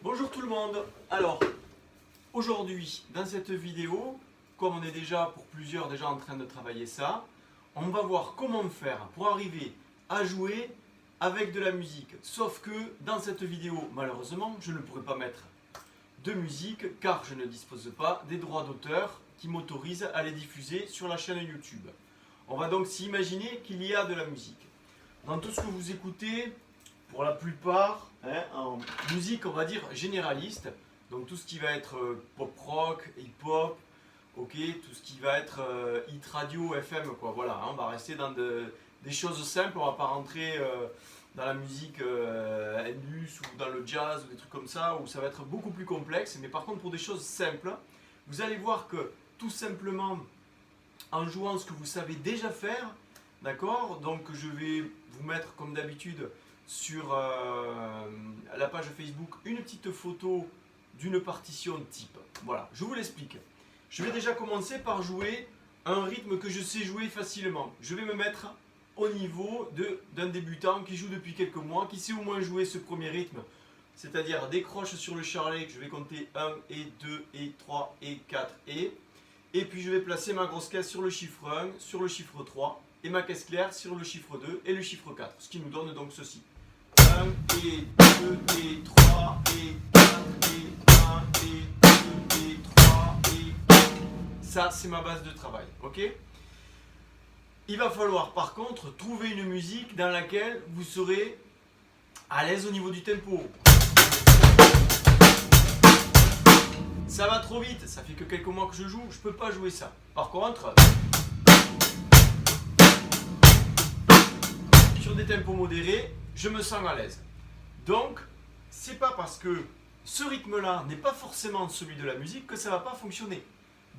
Bonjour tout le monde. Alors, aujourd'hui, dans cette vidéo, comme on est déjà pour plusieurs déjà en train de travailler ça, on va voir comment faire pour arriver à jouer avec de la musique. Sauf que dans cette vidéo, malheureusement, je ne pourrai pas mettre de musique car je ne dispose pas des droits d'auteur qui m'autorisent à les diffuser sur la chaîne YouTube. On va donc s'imaginer qu'il y a de la musique. Dans tout ce que vous écoutez, pour la plupart, en musique, on va dire généraliste, donc tout ce qui va être pop rock, hip hop, ok, tout ce qui va être hit radio, FM, quoi. Voilà, on va rester dans des choses simples, on va pas rentrer dans la musique indus ou dans le jazz ou des trucs comme ça, où ça va être beaucoup plus complexe. Mais par contre, pour des choses simples, vous allez voir que tout simplement, en jouant ce que vous savez déjà faire, d'accord, donc je vais vous mettre comme d'habitude sur la page Facebook une petite photo d'une partition type. Voilà, je vous l'explique. Je vais déjà commencer par jouer un rythme que je sais jouer facilement. Je vais me mettre au niveau d'un débutant qui joue depuis quelques mois, qui sait au moins jouer ce premier rythme, c'est-à-dire des croches sur le charlet, que je vais compter 1 et 2 et 3 et 4 et puis je vais placer ma grosse caisse sur le chiffre 1, sur le chiffre 3 et ma caisse claire sur le chiffre 2 et le chiffre 4, ce qui nous donne donc ceci. 1 et 2 et 3 et 4 et 1 et 2 et 3 et 4. Ça, c'est ma base de travail, ok? Il va falloir par contre trouver une musique dans laquelle vous serez à l'aise au niveau du tempo. Ça va trop vite, ça fait que quelques mois que je joue, je peux pas jouer ça. Par contre, sur des tempos modérés, je me sens à l'aise. Donc, c'est pas parce que ce rythme-là n'est pas forcément celui de la musique que ça va pas fonctionner.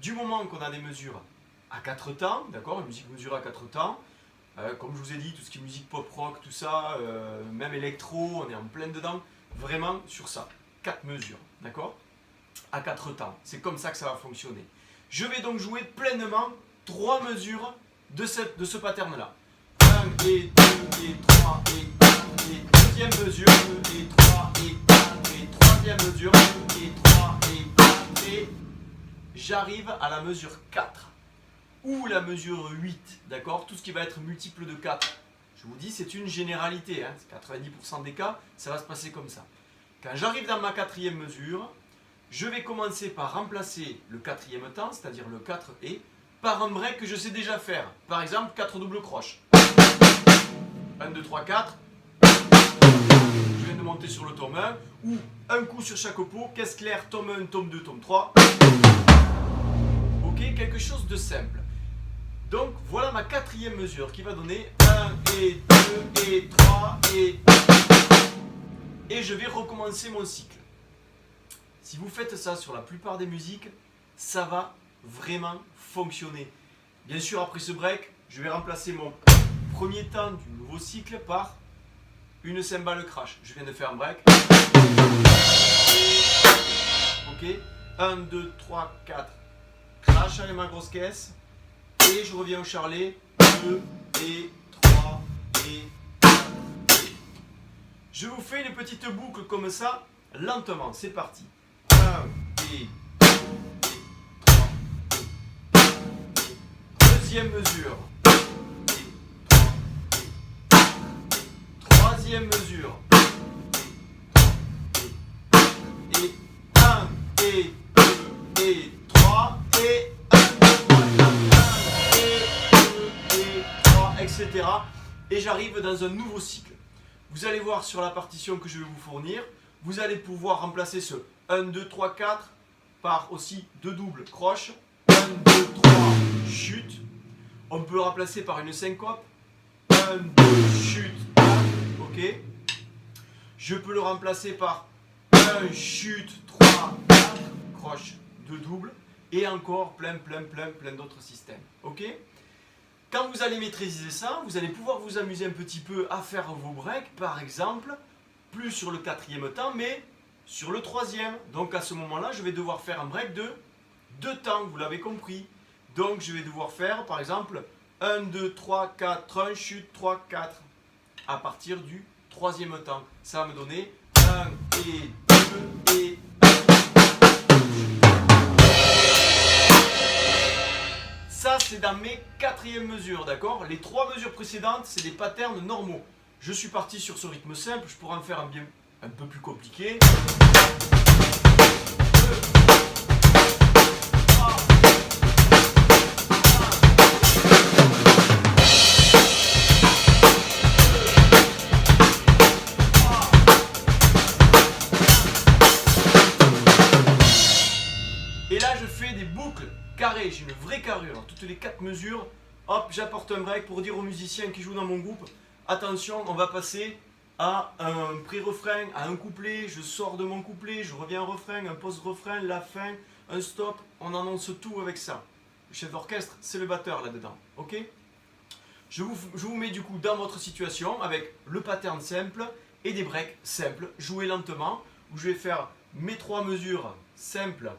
Du moment qu'on a des mesures à 4 temps, d'accord, une musique mesurée à 4 temps, comme je vous ai dit, tout ce qui est musique pop rock, tout ça, même électro, on est en plein dedans, vraiment sur ça, 4 mesures, d'accord, à 4 temps, c'est comme ça que ça va fonctionner. Je vais donc jouer pleinement 3 mesures de ce pattern-là. 1 et 2 et 3 et 4 et deuxième mesure, 2 et 3 et 4 et troisième mesure, 2 et 3 et 4 et j'arrive à la mesure 4 ou la mesure 8, d'accord, tout ce qui va être multiple de 4. Je vous dis, c'est une généralité, 90% des cas, ça va se passer comme ça. Quand j'arrive dans ma quatrième mesure, je vais commencer par remplacer le quatrième temps, c'est-à-dire le 4 et, par un break que je sais déjà faire. Par exemple, 4 doubles croches. 1, 2, 3, 4. Je viens de monter sur le tome 1. Ou un coup sur chaque pot. Caisse claire, tome 1, tome 2, tome 3. Ok, quelque chose de simple. Donc, voilà ma quatrième mesure qui va donner 1 et 2 et 3 et... Et je vais recommencer mon cycle. Si vous faites ça sur la plupart des musiques, ça va vraiment fonctionner. Bien sûr, après ce break, je vais remplacer mon premier temps du nouveau cycle par une cymbale crash. Je viens de faire un break. Ok. 1, 2, 3, 4. Crash avec ma grosse caisse. Et je reviens au charlet. 2 et 3 et 4. Je vous fais une petite boucle comme ça, lentement. C'est parti. 1 et 2 et 3 et deuxième mesure. Troisième mesure. Et 1 et 2 et 3 et 1, 2, 3, etc. Et j'arrive dans un nouveau cycle. Vous allez voir sur la partition que je vais vous fournir, vous allez pouvoir remplacer ce 1, 2, 3, 4 par aussi 2 doubles croches. 1, 2, 3, chute. On peut le remplacer par une syncope. 1, 2, chute, 4. Ok. Je peux le remplacer par 1, chute, 3, 4. Croche, 2 doubles. Et encore plein d'autres systèmes. Ok. Quand vous allez maîtriser ça, vous allez pouvoir vous amuser un petit peu à faire vos breaks, par exemple, plus sur le quatrième temps, mais sur le troisième. Donc à ce moment-là, je vais devoir faire un break de 2 temps, vous l'avez compris. Donc je vais devoir faire, par exemple, 1, 2, 3, 4, 1, chute, 3, 4, à partir du troisième temps. Ça va me donner 1 et 2 et c'est dans mes quatrièmes mesures, d'accord? Les 3 mesures précédentes, c'est des patterns normaux. Je suis parti sur ce rythme simple, je pourrais en faire un peu plus compliqué. Et là, je fais des boucles carrées, j'ai une vraie carrure. Toutes les 4 mesures, hop, j'apporte un break pour dire aux musiciens qui jouent dans mon groupe, attention, on va passer à un pré-refrain, à un couplet, je sors de mon couplet, je reviens au refrain, un post-refrain, la fin, un stop, on annonce tout avec ça. Le chef d'orchestre, c'est le batteur là-dedans, ok? Je vous mets du coup dans votre situation avec le pattern simple et des breaks simples, joués lentement, où je vais faire mes 3 mesures simples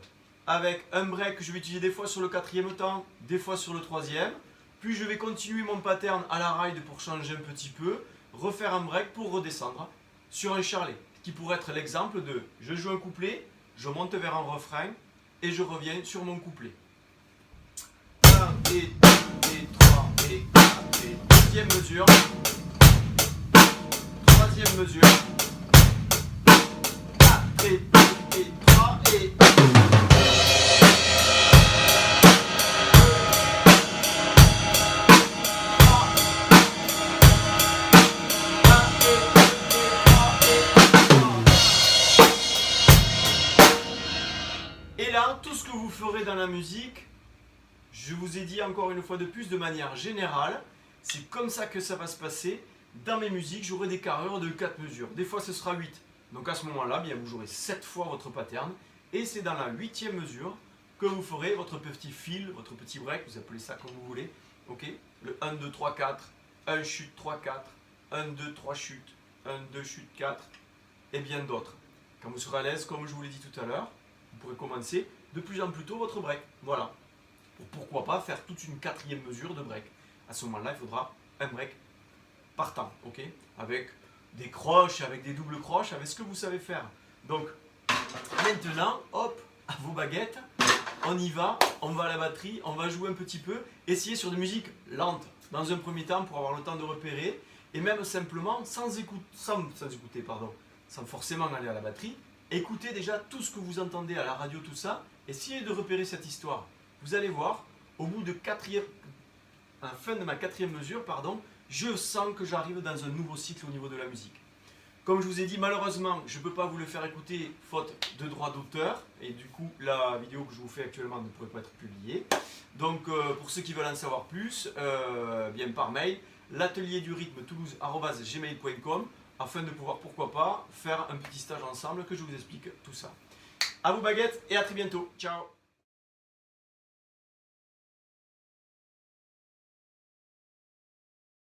avec un break que je vais utiliser des fois sur le 4e temps, des fois sur le 3e. Puis je vais continuer mon pattern à la ride pour changer un petit peu, refaire un break pour redescendre sur un charlet, qui pourrait être l'exemple de je joue un couplet, je monte vers un refrain et je reviens sur mon couplet. 1 et 2 et 3 et 4 et 2e mesure, 3e mesure, 4 et 2 et 3 et 1. Et là, tout ce que vous ferez dans la musique, je vous ai dit encore une fois de plus, de manière générale, c'est comme ça que ça va se passer. Dans mes musiques, j'aurai des carrures de 4 mesures. Des fois, ce sera 8. Donc à ce moment-là, bien, vous jouerez 7 fois votre pattern. Et c'est dans la 8e mesure que vous ferez votre petit fil, votre petit break, vous appelez ça comme vous voulez. Ok, le 1, 2, 3, 4, 1 chute, 3, 4, 1, 2, 3 chute, 1, 2 chute, 4, et bien d'autres. Quand vous serez à l'aise, comme je vous l'ai dit tout à l'heure, vous pourrez commencer de plus en plus tôt votre break. Voilà. Pourquoi pas faire toute une 4e mesure de break. À ce moment-là, il faudra un break par temps, ok? Avec des croches, avec des doubles croches, avec ce que vous savez faire. Donc, maintenant, hop, à vos baguettes, on y va, on va à la batterie, on va jouer un petit peu, essayez sur des musiques lentes, dans un premier temps, pour avoir le temps de repérer, et même simplement, sans forcément aller à la batterie, écoutez déjà tout ce que vous entendez à la radio, tout ça, essayez de repérer cette histoire. Vous allez voir, au bout de à la fin de ma 4e mesure, je sens que j'arrive dans un nouveau cycle au niveau de la musique. Comme je vous ai dit, malheureusement, je ne peux pas vous le faire écouter faute de droit d'auteur, et du coup, la vidéo que je vous fais actuellement ne pourrait pas être publiée. Donc, pour ceux qui veulent en savoir plus, bien par mail, l'atelier du rythme toulouse@gmail.com, afin de pouvoir, pourquoi pas, faire un petit stage ensemble que je vous explique tout ça. À vous baguettes et à très bientôt. Ciao!